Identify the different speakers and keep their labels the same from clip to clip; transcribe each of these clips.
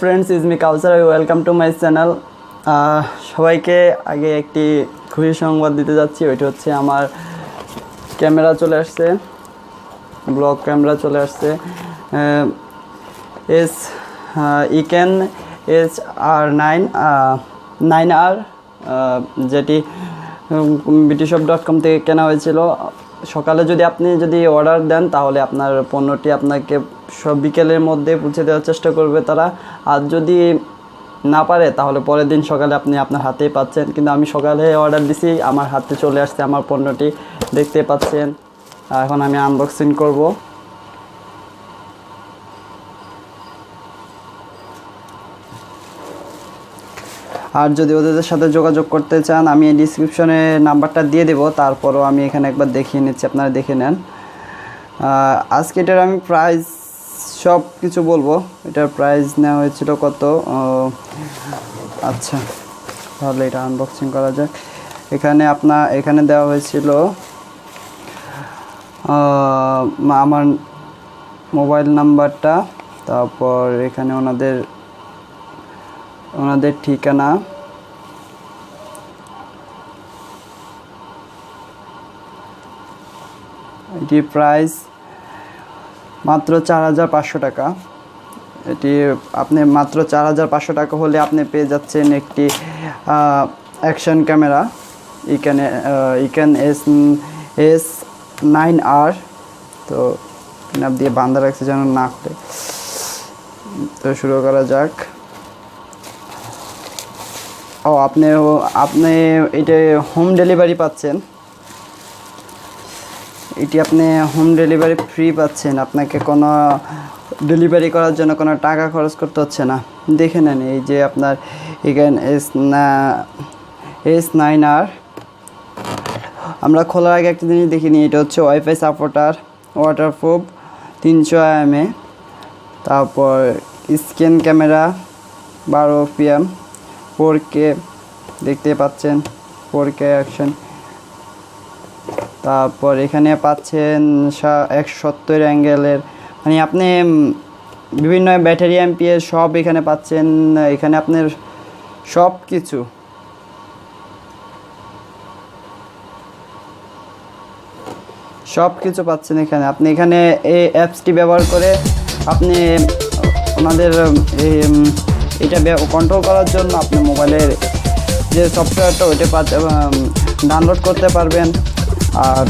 Speaker 1: Friends is me Kausar, welcome to my channel. সবাইকে আগে একটি খুশি সংবাদ দিতে যাচ্ছি। ওইটা হচ্ছে আমার ক্যামেরা চলে আসছে, ব্লগ ক্যামেরা চলে আসছে। EkEN H9R যেটি btshop.com থেকে কেনা হয়েছিল। সকালে আপনি যদি অর্ডার দেন তাহলে আপনার পণ্যটি আপনাকে সব বিকেলের মধ্যে পৌঁছে দেওয়ার চেষ্টা করবে তারা। আর যদি না পারে তাহলে পরের দিন সকালে আপনি আপনার হাতেই পাচ্ছেন। কিন্তু আমি সকালে অর্ডার দিছি, আমার হাতে চলে আসছে আমার পণ্যটি, দেখতে পাচ্ছেন। এখন আমি আনবক্সিং করব। আর যদি ওদের সাথে যোগাযোগ করতে চান আমি ডিসক্রিপশনে নাম্বারটা দিয়ে দেবো, তারপরও আমি এখানে একবার দেখিয়ে নিচ্ছি, আপনারা দেখে নেন। আজকে এটার আমি প্রাইস সব কিছু বলবো। এটার প্রাইস নেওয়া হয়েছিল কত। আচ্ছা, তাহলে এটা আনবক্সিং করা যাক। এখানে দেওয়া হয়েছিল আমার মোবাইল নাম্বারটা, তারপর এখানে ওনাদের ঠিকানা, এটির প্রাইস মাত্র 4,500 টাকা। এটি আপনি মাত্র 4,500 টাকা হলে আপনি পেয়ে যাচ্ছেন একটি অ্যাকশন ক্যামেরা EkEN H9R। তো নাম দিয়ে বান্ধা রাখছে যেন না খুলে। তো শুরু করা যাক। আপনি এটা হোম ডেলিভারি পাচ্ছেন। এটি আপনি হোম ডেলিভারি ফ্রি পাচ্ছেন, আপনাকে কোনো ডেলিভারি করার জন্য কোনো টাকা খরচ করতে হচ্ছে না। দেখে নেন, এই যে আপনার EkEN H9R। আমরা খোলার আগে একটা জিনিস দেখিনি, এটা হচ্ছে ওয়াইফাই সাপোর্টার, ওয়াটারপ্রুফ, 300 mAh। তারপর স্ক্যান ক্যামেরা 12 PM, 4K দেখতে পাচ্ছেন, 4K অ্যাকশন। তারপর এখানে পাচ্ছেন 170 অ্যাঙ্গেলের, মানে আপনি বিভিন্ন ব্যাটারি এমপিএর সব এখানে পাচ্ছেন। এখানে আপনার সব কিছু পাচ্ছেন এখানে। আপনি এখানে এই অ্যাপসটি ব্যবহার করে আপনি ওনাদের এটা কন্ট্রোল করার জন্য আপনি মোবাইলের যে সফটওয়্যারটা ওইটা ডাউনলোড করতে পারবেন। আর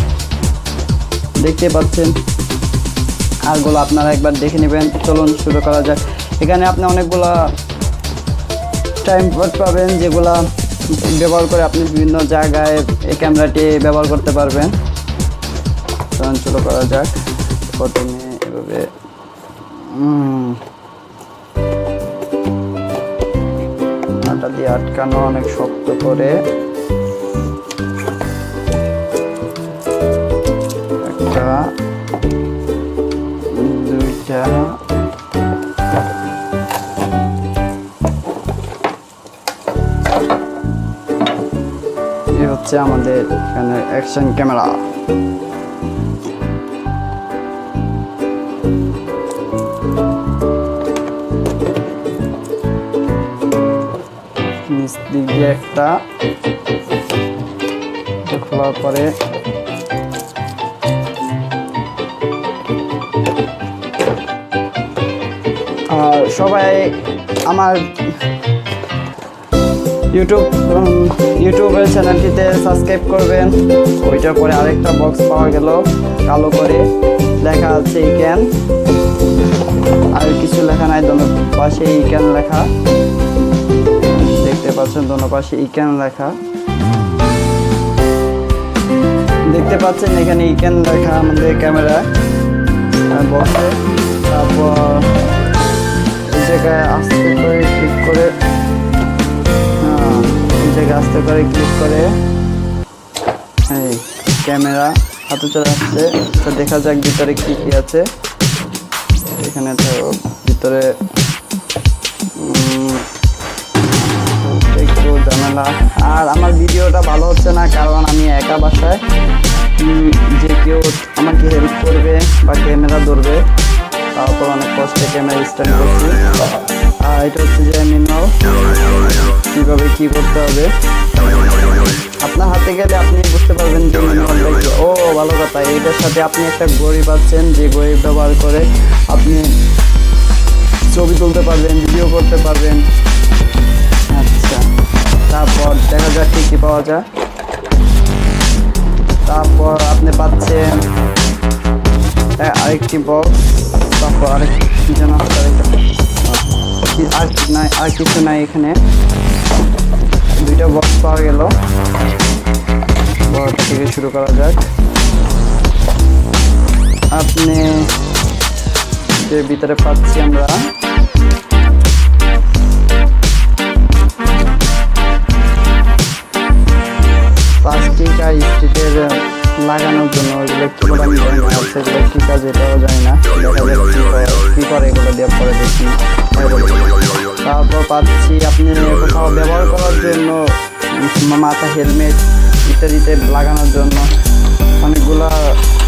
Speaker 1: দেখতে পাচ্ছেন আরগুলো আপনারা একবার দেখে নেবেন। চলুন শুরু করা যাক। এখানে আপনি অনেকগুলো টাইম কোড পাবেন, যেগুলা ব্যবহার করে আপনি বিভিন্ন জায়গায় এই ক্যামেরাটি ব্যবহার করতে পারবেন। চলুন শুরু করা যাক। প্রথমে এভাবে আটা দিয়ে আটকানো, অনেক শক্ত করে। একটা, দুইটা, এই হচ্ছে আমাদের এখানে অ্যাকশন ক্যামেরা। নিচ দিক দিয়ে একটা খোলার পরে সবাই আমার ইউটিউবের চ্যানেলটিতে সাবস্ক্রাইব করবেন। ওইটার পরে আরেকটা বক্স পাওয়া গেল, কালো করে লেখা আছে EkEN, আর কিছু লেখা নাই, দোনো পাশে EkEN লেখা দেখতে পাচ্ছেন, দোনো পাশে EkEN লেখা দেখতে পাচ্ছেন। এখানে EkEN লেখা আমাদের ক্যামেরা বক্সে। তারপর এই জায়গায় আস্তে করে ক্লিক করে এই ক্যামেরা হাতে চলে আসছে। তো দেখা যাক ভিতরে কি আছে। এখানে তো ভিতরে একটু ঝামেলা। আর আমার ভিডিওটা ভালো হচ্ছে না, কারণ আমি একা বাসায়, যে কেউ আমাকে হেল্প করবে বা ক্যামেরা ধরবে, তারপর অনেক কষ্টে ক্যামেরা স্টার্ট করছি। এটা হচ্ছে যে ম্যানুয়াল, কীভাবে কী করতে হবে আপনার হাতে গেলে আপনি বুঝতে পারবেন যে ম্যানুয়ালটা কি। ও ভালো কথা, এটার সাথে আপনি একটা ঘড়ি পাচ্ছেন, যে ঘড়ি ব্যবহার করে আপনি ছবি তুলতে পারবেন, ভিডিও করতে পারবেন। আচ্ছা, তারপর দেখা যাক কী কী পাওয়া যায়। তারপর আপনি পাচ্ছেন আরেকটি বক্স, তারপর আরেকটি যেন আর কিছু নাই, এখানে দুইটা বক্স পাওয়া গেল। বড়টা থেকে শুরু করা যাক। আপনি যে ভিতরে পাচ্ছি আমরা প্লাস্টিক আর স্টিকের লাগানোর জন্য, ওইগুলো কী করে আমি জানি না, সেগুলো কী কাজ এটাও জানি না, দেখা যাক কী করে এগুলো দিয়ে পরে দেখি। তারপর পাচ্ছি আপনি কোথাও ব্যবহার করার জন্য মাথা হেলমেট ইত্যাদিতে লাগানোর জন্য অনেকগুলা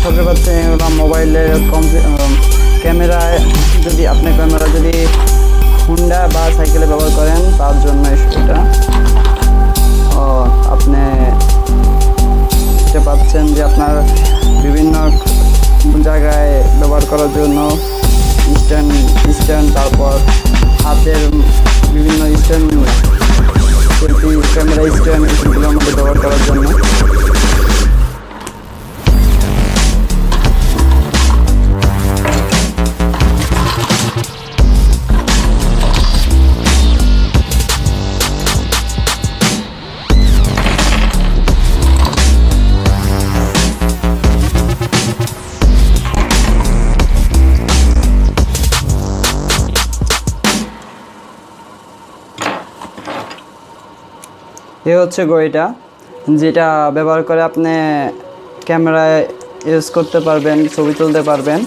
Speaker 1: সবচেয়ে পাচ্ছেন। এগুলো মোবাইলের ক্যামেরায়, যদি আপনি ক্যামেরা যদি হুন্ডা বা সাইকেলে ব্যবহার করেন তার জন্য এটা। আপনি পাচ্ছেন যে আপনার বিভিন্ন জায়গায় ব্যবহার করার জন্য স্ট্যান্ড, তারপর হাতের বিভিন্ন স্ট্যান্ড, ক্যামেরা স্ট্যান্ড, এগুলোর মধ্যে ব্যবহার করার জন্য। এ হচ্ছে ঘড়িটা, যেটা ব্যবহার করে আপনি ক্যামেরায় ইউজ করতে পারবেন, ছবি তুলতে পারবেন।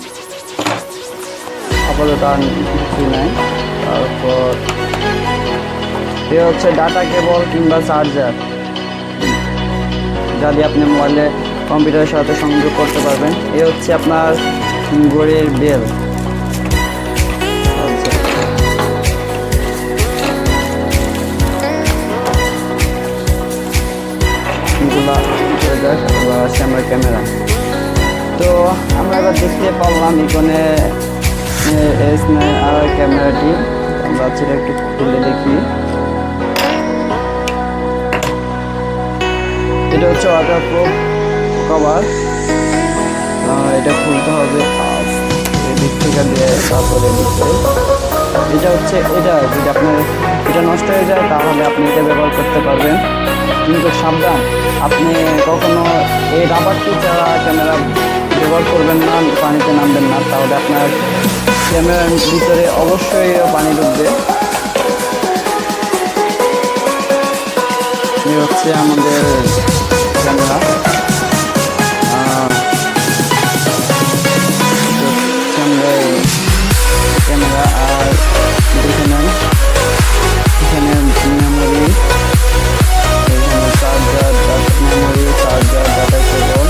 Speaker 1: আপাতত আর কিছুই নাই। তারপর এ হচ্ছে ডাটা কেবল কিংবা চার্জার, যা দিয়ে আপনি মোবাইলে কম্পিউটারের সাথে সংযোগ করতে পারবেন। এ হচ্ছে আপনার ঘড়ির বেল। আমার ক্যামেরা তো আমরা এবার দেখতে পারলাম EkEN H9R ক্যামেরাটি। আমরা সেটা একটু খুলে দেখি। এটা হচ্ছে ওয়াটারপ্রুফ কভার, এটা খুলতে হবে এদিক থেকে দিয়ে, তারপরে এটা হচ্ছে এটা যদি আপনার এটা নষ্ট হয়ে যায় তাহলে আপনি এটা ব্যবহার করতে পারবেন, কিন্তু সাবধান, আপনি কখনো এই রাবারটি ছাড়া ক্যামেরা ব্যবহার করবেন না, পানিতে নামবেন না, তাহলে আপনার ক্যামেরার ভিতরে অবশ্যই পানি ঢুকবে। এই হচ্ছে আমাদের ক্যামেরা। ক্যামেরা আর এখানে মেমোরি, এখানে charger, memory, charger, data cable.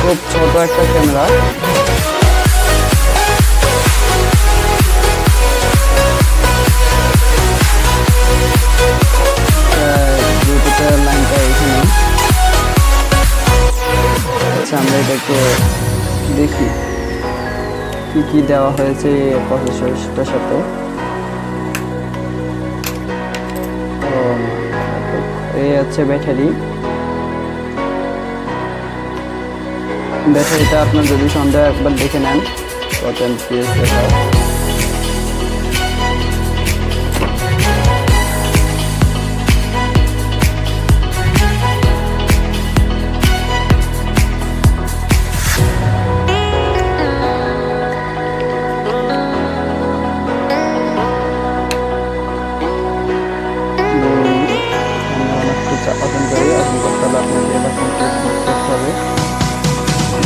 Speaker 1: খুব ছোট একটা ক্যামেরা। ব্লুটুথের লাইনটা এখানে। আচ্ছা, আমরা এটাকে দেখি কি কি দেওয়া হয়েছে প্রসেসরটার সাথে। এই হচ্ছে ব্যাটারিটা আপনার যদি সন্ধ্যা একবার দেখে নেন কত এমপিএস দেখায়।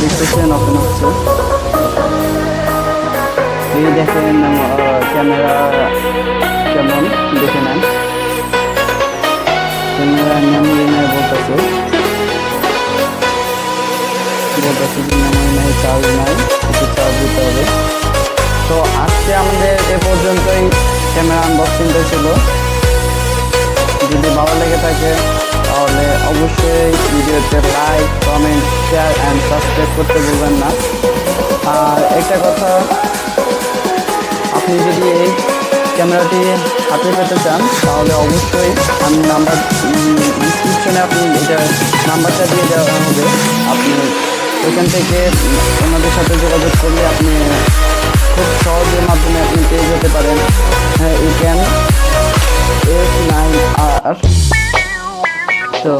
Speaker 1: দেখতেছেন ওপেন হচ্ছে। এই দেখেন ক্যামেরা কেমন, দেখে নেন। ক্যামেরা মেমোরি নাই বলতেছে যে মেমোরি নাই, চার্জ নাই, একটু চার্জ দিতে হবে। ক্যামেরা আনবক্সিংটা ছিল। যদি ভালো লেগে থাকে তাহলে অবশ্যই ভিডিওতে like, comment, share and subscribe করতে ভুলবেন না। আর একটা কথা, আপনি যদি এই ক্যামেরাটি হাতে পেতে চান তাহলে অবশ্যই আমি ডিসক্রিপশনে আপনি এটা নাম্বারটা দিয়ে দেওয়া হবে। আপনি এখান থেকে ওনাদের সাথে যোগাযোগ করলে আপনি খুব সহজের মাধ্যমে আপনি পেয়ে যেতে পারেন EkEN H9R। তো